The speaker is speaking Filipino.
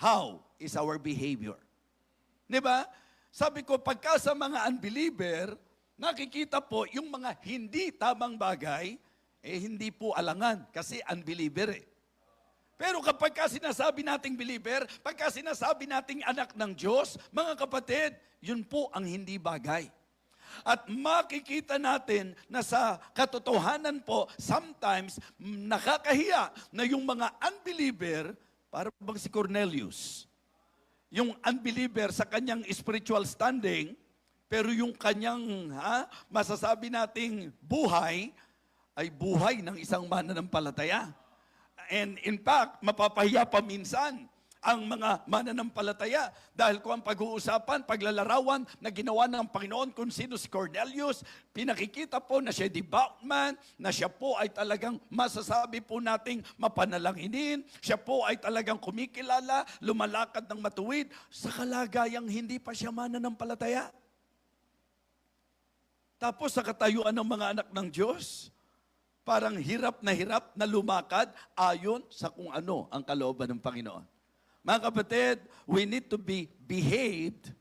How is our behavior? Di ba? Sabi ko, pagka sa mga unbeliever, nakikita po yung mga hindi tamang bagay, hindi po alangan kasi unbeliever eh. Pero kapag sinasabi nating believer, pagka sinasabi nating anak ng Diyos, mga kapatid, yun po ang hindi bagay. At makikita natin na sa katotohanan po, sometimes nakakahiya na yung mga unbeliever, para bang si Cornelius, yung unbeliever sa kanyang spiritual standing, pero yung kanyang masasabi nating buhay, ay buhay ng isang mananampalataya. And in fact, mapapahiya pa minsan ang mga mananampalataya dahil kung ang pag-uusapan, paglalarawan na ginawa ng Panginoon kung sino si Cornelius, pinakikita po na siya devout man, na siya po ay talagang masasabi po nating mapanalanginin, siya po ay talagang kumikilala, lumalakad ng matuwid, sa kalagayang hindi pa siya mananampalataya. Tapos sa katayuan ng mga anak ng Diyos, parang hirap na lumakad ayon sa kung ano ang kalooban ng Panginoon. Mga kapatid, we need to be behaved